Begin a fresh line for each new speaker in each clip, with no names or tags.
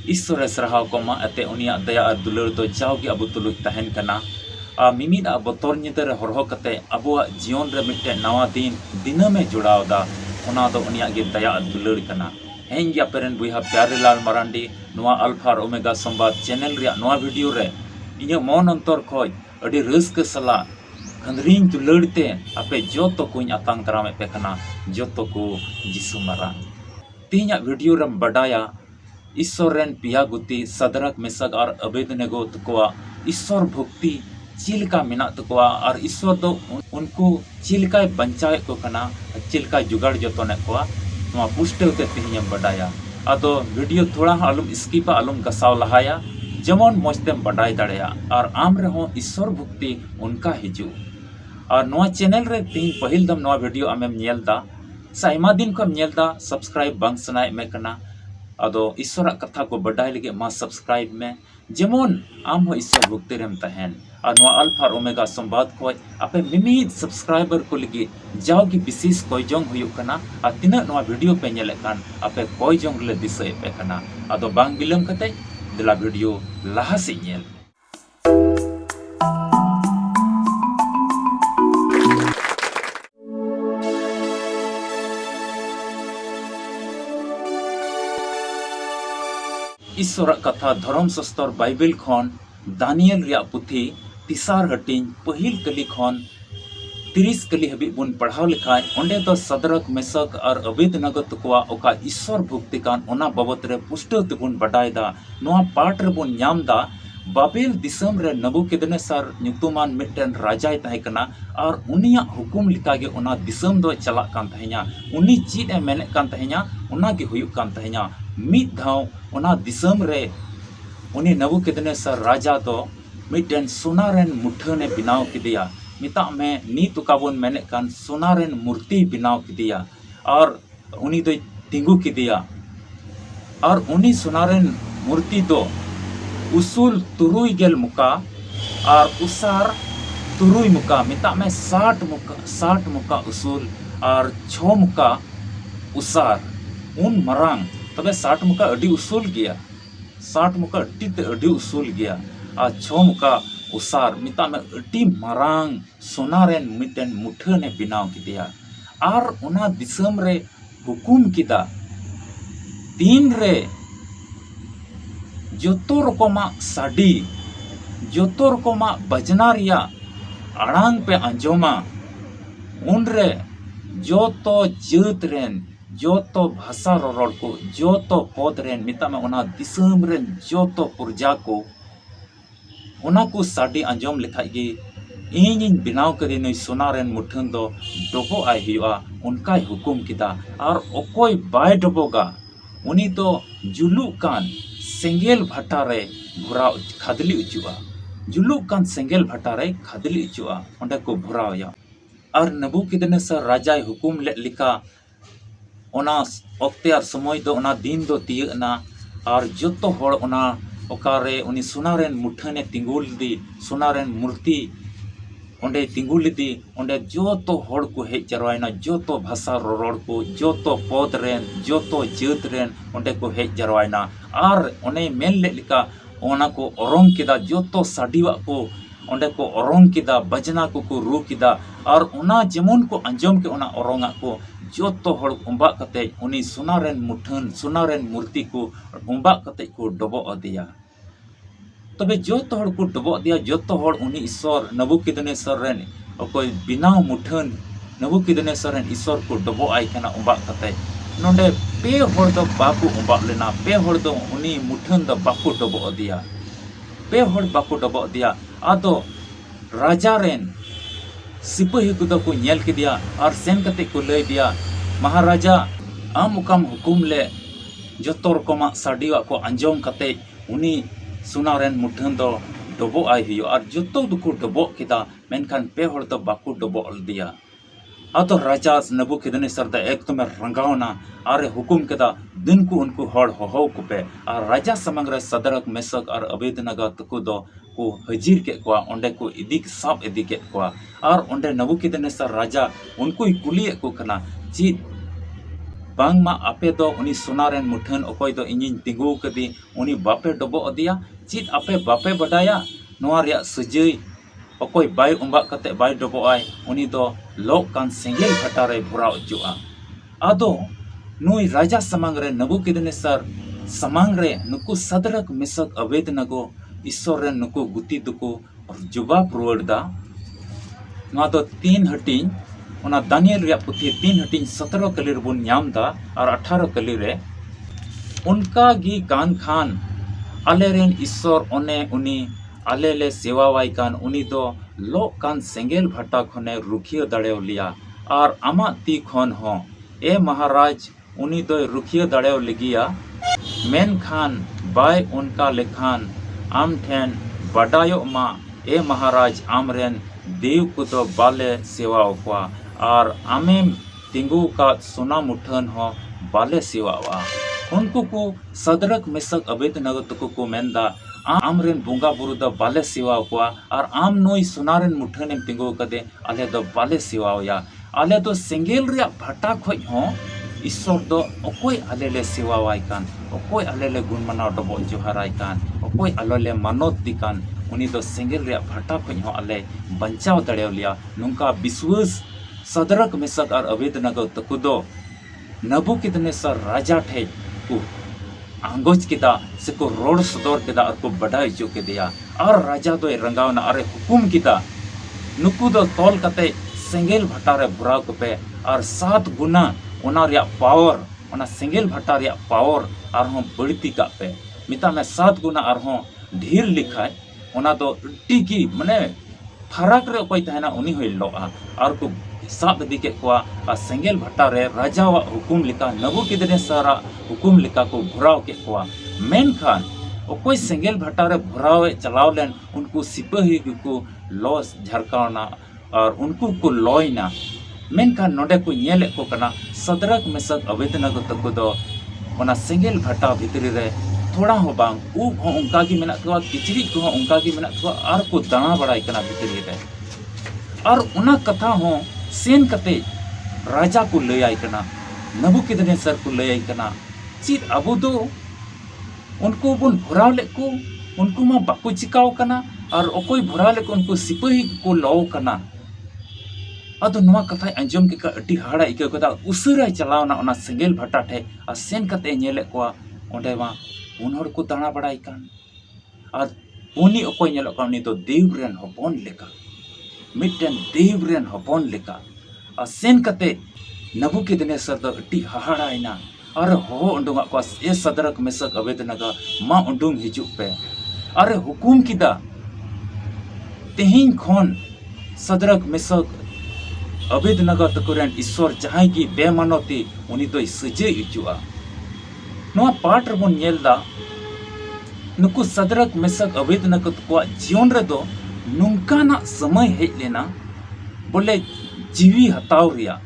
ईश्वरे सराहाव को मा अते उनिया दया और दुलार दो जाओगे अब तुलुज तहन कना मिमिद बतर निदर हरह कते अबुआ जीवन रे मिटे नवा दिन दिनमे जुड़ावदा ओना दो उनिया गे दया और दुलार कना हें गया पेरेन बुहा प्यारेलाल मरांडी नवा अल्फा और ओमेगा संवाद चैनल रे नवा वीडियो रे इᱧ मन अंतर खोज अड़ी रस्क सला खंदरीन दुलाड़ते आपे जोतो को आतांग करामे पे कना जोतो को जिसु मारा तीन वीडियो रम बडाया ईश्वर रेन पिया गुती सदरक मेसक और अबेदनेगो तकोआ ईश्वर भक्ति चिलका मेना तकोआ और ईश्वर दो उनको चिलका बंचाए को कना चिलका जुगाड़ जोतोने कोआ नवा पुष्टल ते तीन बडाया आदो वीडियो थोड़ा आलम स्किपा आलम गसाव लहाया जमन मजतेम बडाय दाड़ेया और आम रहो ईश्वर भक्ति उनका हिजू और नवा चैनल रे तीन पहिल दम नवा वीडियो आमेम नेलदा साइमा दिन को नेलदा सब्सक्राइब बांग सनाय में कना अदो ईश्वर कथा को बडाय लगे मा सब्सक्राइब में जेमन आम हो ईश्वर भक्ति रेम तहन और नवा अल्फा और ओमेगा संवाद को आपे मिमिद सब्सक्राइबर को लगी जाओगी विशेष कोई जोंग हुयु कना आ तिना नवा वीडियो पे नेले कान आपे कोई जोंग ले दिसय पे कना अदो बांग बिलम कते दिला वीडियो लाहा से नेल ईश्वर कथा धर्म शास्त्र बाइबल खन दानियल रिया पुथी तिसार हटिंग पहिल कली खन 30 कली हबी बुन पढ़ाव लिखाय ओंडे दो सदरक मेसक और अबेदनगो तकोआ ओका ईश्वर भक्ति कान ओना बाबत रे पुष्टो तबुन बडायदा नोआ पाठ रे बुन ᱧᱟᱢदा बाबेल दिसम रे नबुकदनेसर ᱧᱩᱛᱩᱢᱟᱱ मिटन राजाय तहे कना और उनिया हुकुम लिकागे ओना दिसम दो चला कान तहे냐 उनी चीत ए मेने कान तहे냐 ओना गे हुयु कान तहे냐 मिद धाव ओना दिसम रे उनी नबुकदनेसर राजा दो मिटन सोनारेन मुठने बिनाव किदिया मिता में नी तुकाबुन मेने कान सोनारेन मूर्ति बिनाव किदिया और उनी दो तिंगु किदिया और उनी सोनारेन मूर्ति दो उसूल तुरुई गेल मुका और उसार तुरुई मुका मिता में 60 मुका उसूल और 6 मुका उसार उन मरांग तबे 60 मुका अडी उसूल गया 60 मुका अडी उसूल गया और 6 मुका उसार मिता में अडी मरांग सोनारेन मिटन मुठने बिनाव किदिया और उना दिसम रे हुकुम किदा तीन रे जोतो रकमा साडी जोतो रकमा बजना रिया आड़ांग पे अंजोमा उनरे जोतो जात रेन जोतो भाषा ररड़ को जोतो पद रेन मिता में उना दिसम रेन जोतो पुरजा को उना को साडी अंजोम लिखाई गे इन बिनाव कदे नई सोना रेन मुठन दो डबो आय हुआ उनका हुकुम किदा और ओकोय बाय डबोगा उनी तो जुलू कान सेंगेल भट्टारे भुरा खादली उचुआ जुलू कान सेंगेल भट्टारे खादली उचुआ ओंडे को भुराया और नबुकदनेसर राजा हुकुम ले लिका ओना अक्तियार समय दो ओना दिन दो तियना और जोतो होड़ ओना ओकारे उनी सोनारेन मुठने तिंगुल दी सोनारेन मूर्ति ओंडे तिंगुल दी ओंडे जोतो होड़ को हेज जरवायना जोतो भाषा ररड़ को जोतो पद रेन जोतो जात रेन ओंडे को हेज जरवायना और ओने मेन ले लिका ओना को ओरंग किदा जोतो साडीवा को ओंडे को ओरंग किदा बजना को रू किदा और ओना जेमन को अंजम के ओना ओरंगा को जोतो होड़ उम्बा कते उनी सोनारेन मुठन सोनारेन मूर्ति को उम्बा कते को डबो अदिया तबे जोतो होड़ को डबो दिया जोतो होड़ उनी ईश्वर नबुकदनेसर रेन ओकोय बिनाव मुठन नबुकदनेसर रेन ईश्वर को डबो आय कना उम्बा कते नोंडे पे होड़ दो बाकू उम्बा लेना पे होड़ दो उनी मुठन दो बाकू डबो दिया पे होड़ बाकू डबो दिया आदो राजा रेन सिपाही को को नेल के दिया और सेन कते को लय दिया महाराजा आम उकाम हुकुम ले जोतो रकमा साडीवा को अंजोम कते उनी सोनारेन मुठन दो डबो आय हुयो और जोतो दुको डबो किदा मेनखान पे होड़ दो बाकू डबो दिया आतो राजा नबुकदनेसर दा एकदम रंगावना और हुकुम किदा दिन को उनको होड़ हो को पे और राजा समंग रे सदरक मेसक और अबेदनगो तको दो को हजीर के कोआ ओंडे को इदिक साब इदी के कोआ और ओंडे नबुकदनेसर राजा उनको कुलिए को कना ची बांगमा आपे दो उनी सोनारेन मुठन अकोय दो इनिन तिंगु कदी उनी बापे डबो अदिया चित आपे बापे बडाया नोआ रिया सजई अकोय बाय उम्बा कते बाय डबो आय उनी दो लोक कान सेंगेल भटारे भुराव जुआ आदो नुई राजा समांग रे नबुकदनेसर समांग रे नुकु सदरक मिसक अवेदनगो ईश्वर रे नुकु गुति दुकु और जवाब रुवाड़ा नोआ दो 3 हटिंग ओना दानियल रिया पुथी 3 हटिंग 17 कली रे बुन ᱧᱟᱢ दा और 18 कली रे उनका गी कान खान आले रेन ईश्वर ओने उनी आले ले सेवावाई कान उनी दो लो कान सेंगेल भट्टा खने रुखिया दाड़ेव लिया और आमा ती खन हो ए महाराज उनी दो रुखिया दाड़ेव लिगिया मेन खान बाय उनका लेखान आम ठेन बडायो मा ए महाराज आमरेन देव को तो बाले सेवा हुआ और आमेम तिंगु का सोना मुठन हो बाले सेवावा उनको को सदरक मिसक अबेद नगत को मेंदा आमरेन बुंगा बुरु द बाले सेवा हुआ और आम नोई सोनारेन मुठन तिंगु कदे आले दो बाले सेवा या आले दो सेंगेल रिया भट्टा खोज हो ईश्वर दो अकोय आलेले सेवावाई कान अकोय आलेले गुण मनाव डबो जोहाराय कान अकोय आलेले मानत दिकान उनी दो सेंगेल रिया भट्टा खोज हो आले बंचाव दड़ेव लिया नुंका विश्वास सदरक मिसक और अवेदनगो तकुदो नबुकदनेसर राजा ठे को आंगोज किदा से को रोड सदर किदा और को बडाय जो के दिया और राजा दो रंगावना अरे हुकुम किदा नुकु दो तोल कते सेंगेल भट्टा रे भुराव पे और 7 गुना ओना रिया पावर ओना सेंगेल भट्टा रिया पावर और हम बढ़ती का पे मिता में 7 गुना और हम ढेर लिखाय ओना दो टिकी माने फरक रे कोई तहना उनी होई लोआ और को साब दी के कोआ आ सेंगेल भट्टा रे राजा वा हुकुम लिका नबुकदनेसर हुकुम लिका को भुराव के कोआ मेन खान ओकोय सेंगेल भट्टा रे भुराव चलाव लेन उनको सिपाही को लॉस झरकावना और उनको को लॉयना मेनखान नोडे को नेले को कना सदरक मिसक अवेदनगो तको दो ओना सेंगेल भट्टा भितरी रे थोड़ा हो बांग उ हो उनका की मेना तो किचरी को उनका की मेना तो आर को दाना बड़ाई कना भितरी रे और उना कथा हो सेन कते राजा को ले आई कना नबुकदनेसर को ले आई कना चित अबो दो उनको बुन भुराव ले को उनको मा बाको चिकाव कना और ओकोय भुराव ले को उनको सिपाही को लौ कना अदो नवा कथा अंजम के अटी हाड़ा इके कदा उसराय चलावना ओना सेंगेल भट्टा ठे आ सेन कते नेले कोआ ओंडे मा उन हर को दाना बड़ाई कान और उनी ओकोय नेलो कानी तो देव रेन हपन लेका मिटन देव रेन हपन लेका आ सेन कते नबुकदनेसर दो अटी हाड़ाइना और हो उंडुंगा को ए सदरक मिसक अवेदनगा मा उंडुंग हिजु पे अरे हुकुम किदा तेहिन खोन सदरक मिसक अवेदनगर तकुरेन ईश्वर जहां की बेमानती उनी तो सजे हिजुआ नोआ पाठ रबन नेलदा नुकु सदरक मिसक अवेदनगर को जीवन रे दो नुंकाना समय हेज लेना बोले जीवी हताव रिया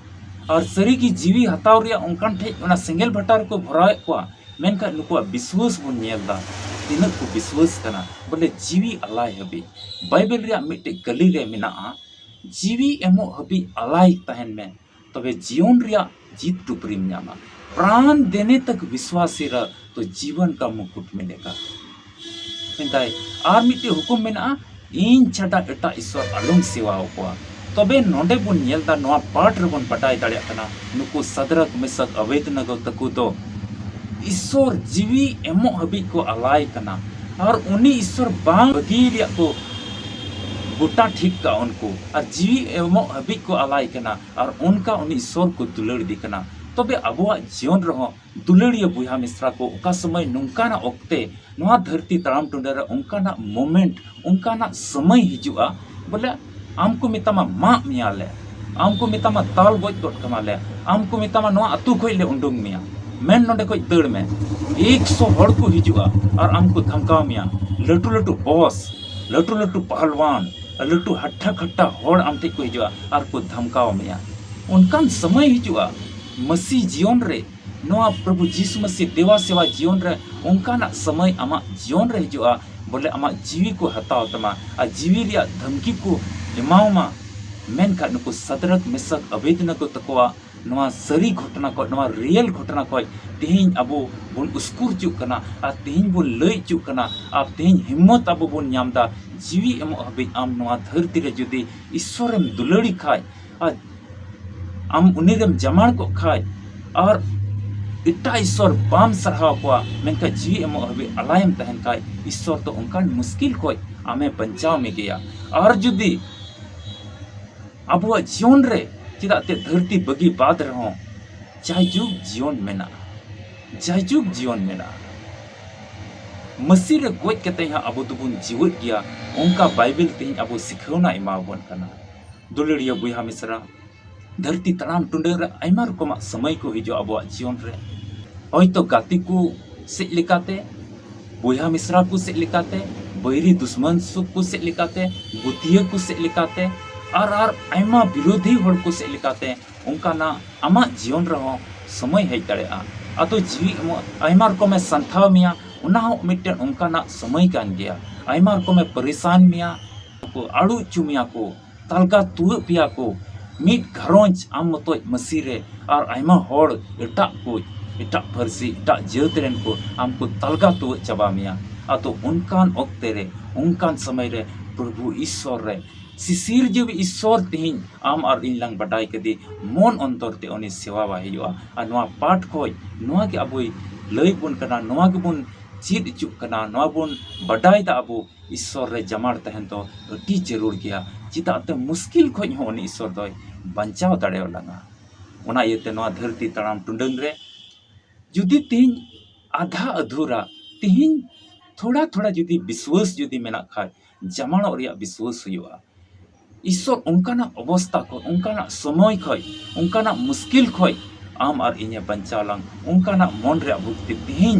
और सरी की जीवी हताव रिया उनकान ठे ओना सेंगेल भट्टा को भराए को मेनका नुकु विश्वास बन नेलदा तिना को विश्वास कना बोले जीवी अलाय हबी बाइबल रिया मिटे गली रे मिना जीवी एमो हबी अलाय तहन में तबे जीवन रिया जीत टुपरीम न्यामा प्राण देने तक विश्वासी रह तो जीवन का मुकुट मिलेगा मिंताय आर मिटे हुकुम मेना इन छटा एटा ईश्वर अलुम सेवा को तबे नोंडे बुन नेलदा नोआ पाठ रे बुन पटाई दाड़िया कना नुकु सदरक मिसक अवेदनगो तकु दो ईश्वर जीवी एमो हबी को अलाय कना और उनी ईश्वर बांग बगी रिया को गोटा ठीक का उनको और जीवी एवं हबी को अलाय कना और उनका उन ईश्वर को दुलड़ दी कना तबे अबुआ जीवन रहो दुलड़िया बुहा मिश्रा को उका समय नुंकाना ओक्ते नोआ धरती तड़ाम टुंडे उनकाना मोमेंट उनकाना समय हिजुआ बोले आमको मितामा मा मियाले आमको मितामा ताल गोज गोट कमाले आमको मितामा नोआ अतु खोइले उंडुंग मिया मेन नोडे को दड़ में 100 हड़ को हिजुआ और आमको धमकाव मिया लटू लटू बॉस लटू लटू पहलवान लटू हट्टा खट्टा हड़ आम ठे को हिजुआ और को धमकाव मिया उनकान समय हिजुआ मसीह जीवन रे नोआ प्रभु जीसु मसीह देवा सेवा जीवन रे उनकाना समय आमा जीवन रे हिजुआ बोले आमा जीवी को हताव तमा आ जीवी रिया धमकी को एमावमा मेनका नुकु सदरक मिसक अवेदनगो तकोआ नवा सरी घटना को नवा रियल घटना को तेहिं अबो बुन उसकुर चुक कना आ तेहिं बुन लई चुक कना आप तेहिं हिम्मत अबो बुन ᱧᱟᱢदा जीवी एमो हबी आम नवा धरती रे जुदी ईश्वरम दुलड़ी खाय आ आम उनीरेम जमाण को खाय और इटा ईश्वर बाम सरहाव को मेनका जीवी एमो हबी अलायम तहन खाय ईश्वर तो उनकान मुश्किल को आमे बंचाव में गया और जुदी अबुआ जीवन रे चिदा ते धरती बगी बाद रहो जायजुग जीवन मेना जायजुग जीवन मेना मसीह रे गोज कते हा अबो दुबुन जीवत गया उनका बाइबल ते अबो सिखौना इमाबन कना दुलड़िया बुया मिसरा धरती तड़ाम टुंडे रे आयमा रकम समय को हिजो अबो जीवन रे होय तो गाती को से लेकाते बुया मिसरा को से लेकाते बैरी दुश्मन सुख को से लेकाते गुतिया को से लेकाते और आयमा विरोधी हड़ को से लेकाते उनका ना आमा जीवन रहो समय हेज दाड़ेआ अतो जीवी आयमा रकम संथाव मिया उना मिट्टन उनका ना समय कान गया आयमा रकम परेशान मिया को आड़ू चुमिया को तालगा तुआ पिया को मिट घरोंज आम मतो मसीरे और आयमा हड़ एटा को एटा फरसी एटा जेतरेन को आमको तालगा तुआ चबा मिया अतो उनकान ओक्ते रे उनकान समय रे प्रभु ईश्वर रे सिसिर जीव ईश्वर तेहिं आम और इन लंग बटाई कदी मन अंतर ते उनी सेवा वाहियोआ आ नवा पाठ खोय नवा के अबोई लई बुन कना नवा के बुन चीद चुक कना नवा बुन बटाई दा अबो ईश्वर रे जमाड़ तहन तो अति जरूर गया चिता ते मुश्किल खोय हो उनी ईश्वर दोय बंचाव दाड़ेओ लंगा ओना येते नवा धरती तड़ाम टुंडंग रे जुदी तेहिं आधा अधूरा तेहिं थोड़ा थोड़ा जुदी विश्वास जुदी मेना खाय जमाणो रिया विश्वास हुआ ईश्वर उनकाना अवस्था को उनकाना समय खय उनकाना मुश्किल खय आम और इने बंचावलांग उनकाना मन रे भुक्ति तेहिं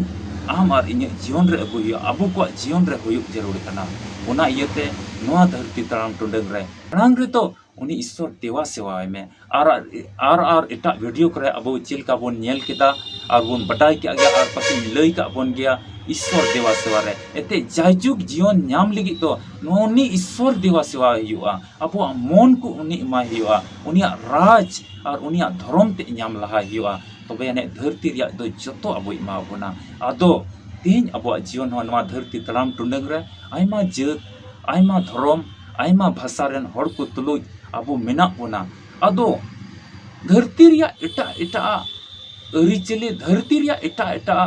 आम और इने जीवन रे अगु हुआ अबु को जीवन रे हुयुक जरूर कना ओना इयते नवा धरती तड़ाम टुंडंग रे रंग रे तो उनी ईश्वर देवा सेवा में और एटा वीडियो करे अबु चिलका बोन नेल केदा और बोन बटाई के आगे और पति लई का बोन गया ईश्वर देवा सेवा रे एते जायजुग जीवन ᱧᱟᱢ लगी तो नोनी ईश्वर देवा सेवा हुआ अबो मन को उनी इमा हुआ उनिया राज और उनिया धर्म ते ᱧᱟᱢ लहा हुआ तबे ने धरती रिया दो जतो अबो इमा बोना आदो तेहिं अबो जीवन हो नवा धरती तड़ाम टुंडंग रे आयमा जात आयमा धर्म आयमा भाषा रेन हड़ को तुलुज अबो मेना बोना आदो धरती रिया एटा एटा अरिचले धरती रिया एटा एटा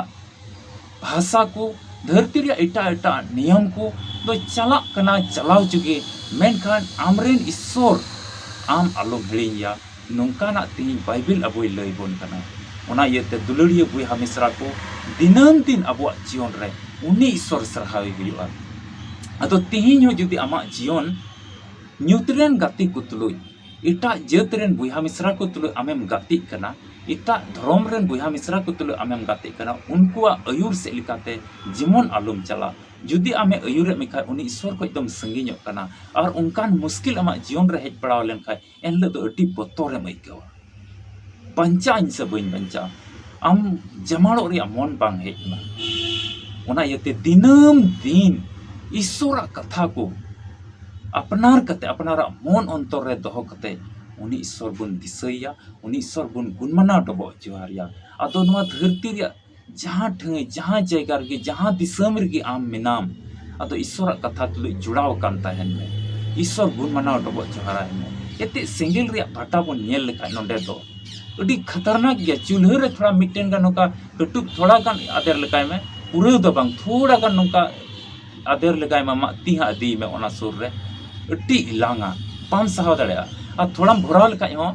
भाषा को धरती रे एटा एटा नियम को तो चला कना चलाव चुके मेनखान आमरेन ईश्वर आम आलो हिड़िया नोंकाना तेहिं बाइबल अबोय लई बोन कना ओना येते दुलड़िया बुया मिसरा को दिनम दिन अबो जीवन रे उनी ईश्वर सरहावी हुआ अतो तेहिं हो जुदी आमा जीवन न्यूट्रेन गाती को तुलुय एटा जेतरेन बुया मिसरा को तुलुय आमेम गाती कना इटा धर्म रेन बुया मिसरा को तुलु आमेम गाते कना उनकुआ अयुर से लिकाते जीवन आलम चला जुदी आमे अयुर मेखा उनी ईश्वर को एकदम संगिញकना और उनकान मुश्किल आमा जीवन रे हेज पड़ाव लेन खाय एनले तो अति बतर रे मइकवा बंचा इन से बइन बंचा आम जमाड़ो रे मन बांग हेजना ओना यते दिनम दिन ईश्वर कथा को अपनार कते अपनारा मन अंतर रे दोहो कते उनी ईश्वर बुन दिसैया उनी ईश्वर बुन गुणमाना डबो जोहारिया आदो नवा धरती रे जहां ठंगे जहां जायगा रे जहां दिसम रे आम मिनाम आदो ईश्वर कथा तुलु जुड़ाव कान ताहेन में ईश्वर गुणमाना डबो जोहारा में एते सिंगल रे भाटा बुन नेल लेखा नोंडे दो अडी खतरनाक गया चूल्हे रे थोड़ा मिटेन का नोका कटुक थोड़ा गान आदेर लेकाय में पूरे दो बांग थोड़ा गान नोका आदेर लेकाय में मा तिहा दी में ओना सुर रे अडी लांगा पाम सहाव दाड़ेया और थोड़ा भराव लेखाय हो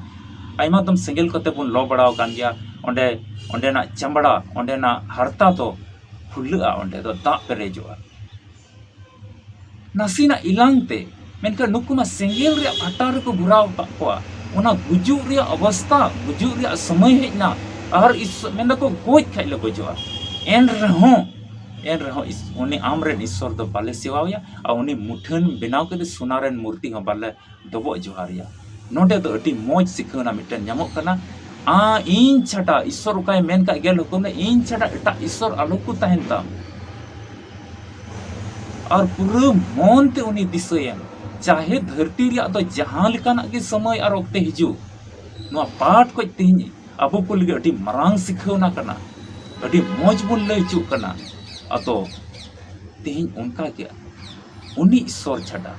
आयमा दम सेंगेल कते बुन लो बड़ाव कान गया ओंडे ओंडेना चंबड़ा ओंडेना हरता तो खुल्लुआ ओंडे दो दा पेरेजोआ नासीना इलांगते मेनका नुकुमा सेंगेल रे भाटा रे को भराव कोआ ओना गुजु रे अवस्था गुजु रे समय हेना और इस मेना को गोज खाइले गोजोआ एन रहो इस उनी आमरेन ईश्वर दो बाले सेवाया और उनी मुठन बनाव के सोनारेन मूर्ति हो बाले दबो जोहारिया नोडे दो अति मौज सिखना मिटन ᱧᱟᱢᱚᱜ कना आ इन छटा ईश्वर उकाय मेन का गेल हुकुम ने इन छटा एटा ईश्वर आलो को तहन ताम और पूरा मन ते उनी दिसयन चाहे धरती रिया तो जहां लेकाना के समय और ओक्ते हिजु नुआ पाठ को तीन अबो को लगे अड़ी मरांग सिखावना कना अड़ी मौज बुन लय चुक कना अतो तीन उनका के उनी ईश्वर छड़ा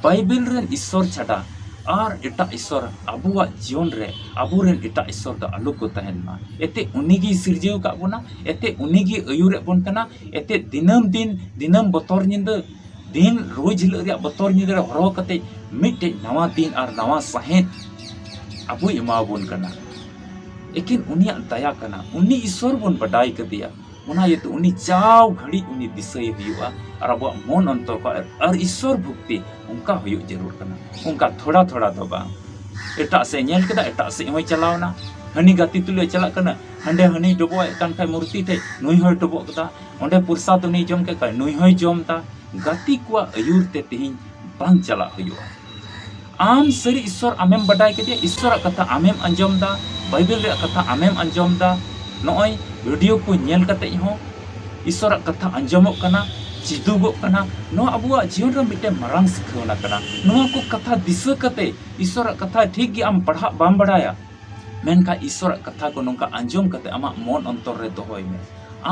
बाइबल रेन ईश्वर छड़ा और एटा ईश्वर अबुआ जीवन रे अबुरेन एटा ईश्वर दा आलू को तहन मा एते उनीगी सिरजेव का बोना एते उनीगी अयुरे बोन कना एते दिनम दिन दिनम बतौर निंद दिन रोज हिल रे बतौर निंद रे हरो कते मिटे नवा दिन और नवा सहेत अबु इमा बोन कना एकिन उनिया दया कना उनी ईश्वर बोन बडाई कदिया उना ये तो उनी चाव घड़ी उनी दिसय हुआ और अब मन अंतर को और ईश्वर भक्ति उनका हुई जरूर करना उनका थोड़ा थोड़ा तो बा एटा से नेल केदा एटा से इमय चलावना हनी गाती तुले चला कना हंडे हनी डबो कान खाय मूर्ति थे नुई होय डबो कदा ओंडे प्रसाद उनी जम के का नुई होय जमता गाती को अयुर ते तिहिन बांग चला हुआ आम सरी ईश्वर आमेम बडाय के ईश्वर कथा आमेम अंजमदा बाइबल रे कथा आमेम अंजमदा नॉय वीडियो को नेल कते हो ईश्वर कथा अंजमो कना चिदुगो कना नो अबुआ जीवन रे मिटे मरांग सिखावना कना नो को कथा दिशा कते ईश्वर कथा ठीक गे आम पढ़ा बाम बडाया मेनका ईश्वर कथा को नोंका अंजम कते आमा मन अंतर रे दोहय में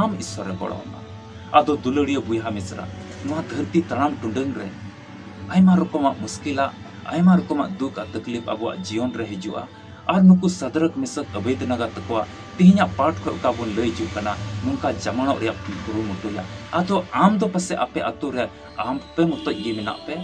आम ईश्वर बड़ोना आदो दुलड़ियो बुया मिश्रा नो धरती तराम टुंडंग रे आयमा रकमा मुश्किला आयमा रकमा दुख तकलीफ अबुआ जीवन रे हिजुआ और नुकु सदरक मिसक अवेदना तकवा तिहिना पाठ को का बोन लय जुकना नुका जमानो रे गुरु मुटुया आतो आम दो पसे आपे अतु रे आम पे मतो ये मिना पे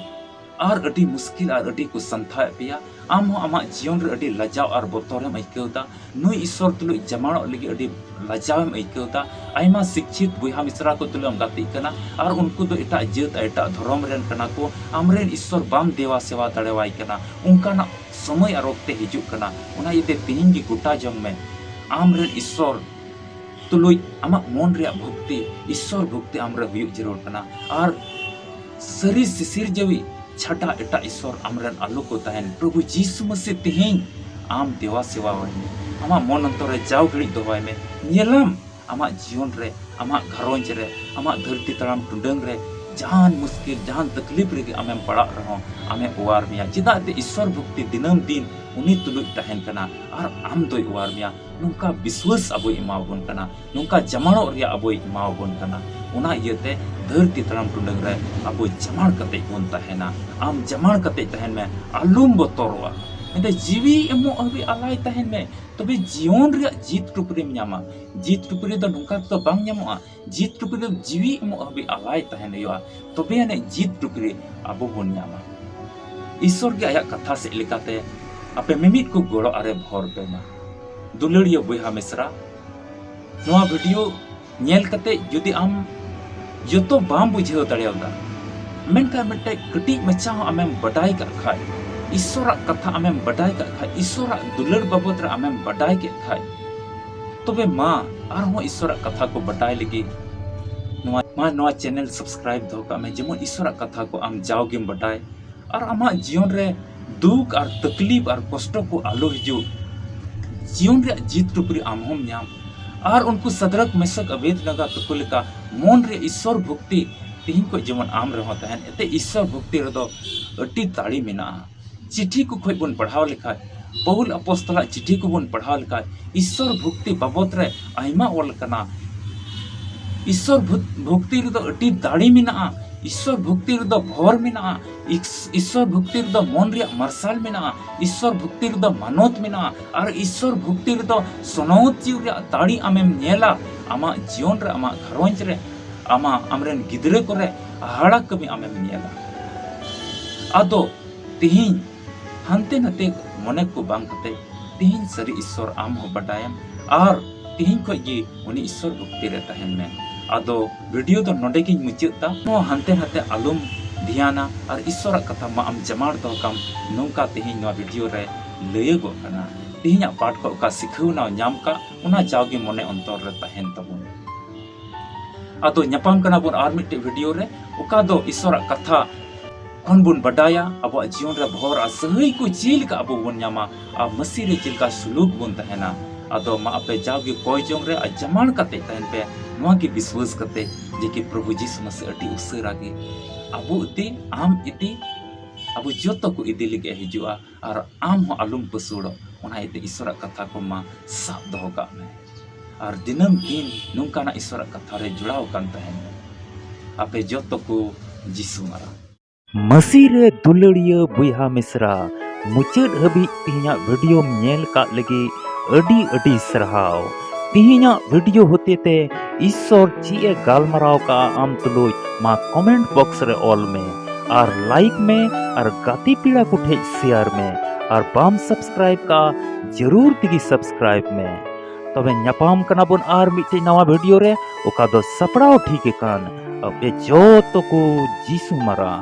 और अडी मुश्किल और अडी को संथा पिया आम हो आमा जीवन रे अडी लजाव और बोतोरे मैकेउता नुई ईश्वर तुलु जमानो लगी अडी लजाव मैकेउता आयमा शिक्षित बुया मिश्रा को तुलु गाती कना और उनको दो एटा जेत एटा धर्म रेन कना को आमरेन ईश्वर बाम देवा सेवा दड़ेवाई कना उनका ना समय और वक्त हिजू कना उना येते तिहिन की गोटा जंग में आमरेन ईश्वर तुलुई आमा मन रे भक्ति ईश्वर भक्ति आमरे हुयु जरूर कना और सरी सिसिर जवी छटा एटा ईश्वर आमरेन आलू को तहन प्रभु यीशु मसीह तिहिन आम देवा सेवा वही आमा मन अंतर रे जाव घड़ी दोवाय में नेलम आमा जीवन रे आमा घरोंज रे आमा धरती तराम टुंडंग रे जहान मुश्किल जहान तकलीफ रे आमें पड़ा रहो आमें उवार मिया चिदा ते ईश्वर भक्ति दिनम दिन उनी तुलुक तहन कना और आम दोय उवार मिया नुका विश्वास अबो इमावबन कना नुका जमानो रे अबो इमावबन कना उना येते धरती तराम टुंडंग रे अबो जमाण कते बोन तहना आम जमाण कते तहन में आलुम बतोरवा एते जीवी एमो अबि अलाय तहन में तबे जीवन रे जीत टुपरे न्यामा जीत टुपरे दो नुका तो बांग न्यामोआ जीत टुपरे जीवी एमो अबि अलाय तहन हुआ तबे ने जीत टुपरे अबो बोन न्यामा ईश्वर के आया कथा से लेकाते आपे मिमित को गोड़ो अरे भर पे मा दुलड़ियो बुया मिश्रा नोआ वीडियो नेल कते जुदी आम जतो बाम बुझेव दड़ेवदा मेनका मिटे कटी मचा आमें बडाई का खाय ईश्वर कथा आमें बडाई का खाय ईश्वर दुलड़ बाबत रे आमें बडाई के खाय तबे मा आर हो ईश्वर कथा को बडाई लगी नोआ चैनल सब्सक्राइब दो का मैं जेमन ईश्वर कथा को आम जाओगे बडाई और आमा जीवन रे दुख और तकलीफ और कष्ट को आलो हिजू जीवन रे जीत टुपरी आम हम न्याम और उनको सदरक मेसक अवेद लगा तो लेका मन रे ईश्वर भक्ति तिहिन को जेमन आम रहो तहन एते ईश्वर भक्ति रे दो अटी ताड़ी मेना चिट्ठी को खोय बन पढ़ाव लिखा पौल अपोस्तला चिट्ठी को बन पढ़ाव लिखा ईश्वर भक्ति बाबत रे आइमा ओल कना ईश्वर भक्ति रे दो अटी दाड़ी मेना ईश्वर भक्ति रे दो भोर मेना ईश्वर भक्ति रे दो मन रे मरसाल मेना ईश्वर भक्ति रे दो मानोत मेना और ईश्वर भक्ति रे दो सनौत जीव रे दाड़ी आमेम नेला आमा जीवन रे आमा घरोंज रे आमा आमरेन गिदरे करे हाड़ा कमी आमेम नेला आदो तिहिन हंते नते मने को बांग कते तिहिन सरी ईश्वर आम हो बटायम और तिहिन को ये उनी ईश्वर भक्ति रे तहन में आदो वीडियो तो नोडे की मुचता नो हंते नते आलुम ध्याना और ईश्वर कथा मा आम जमाड़ दो कम नोंका तिहिन नो वीडियो रे लयगो कना तिहिन पाठ को का सिखुना नाम का उना जाओगे मने अंतर रे तहन तबुन आदो न्यापाम कना बुन आर मिटे वीडियो रे उका दो ईश्वर कथा खन बुन बडाया अब जीवन रे भोर आ सही को चील का अब बुन न्यामा आ मसी रे चिल का सुलूक बुन तहना आदो मा आपे जाओगे कोई जोंग रे जमाण कते तहन पे नोआ की विश्वास कते जे कि प्रभु यीशु मसीह अति उसरागे अबु इति आम इति अब जोतो को इदी लगे हिजुआ और आम हो आलुम पसुड़ो ओना इते ईश्वर कथा को मा साब दोहो काग मे और दिनम दिन नुंकाना ईश्वर कथा रे जुड़ाव कान तहेन आपे जोतो को जिसु मारा
मसीह रे दुलड़िया बुहा मिश्रा मुचाद हबी तिहिना वीडियो नेल का लगी अडी अडी सरहाव तिहिना वीडियो होते ते ईश्वर ची गालमराव का आम तुलुज मा कमेंट बॉक्स रे ऑल में और लाइक में और गाती पीड़ा को ठे शेयर में और बाम सब्सक्राइब का जरूर तिगी सब्सक्राइब में तबे न्यापाम कना बोन आर मिटे नवा वीडियो रे ओका दो सपड़ाव ठीक कान अब जो तो को जीसु मरा।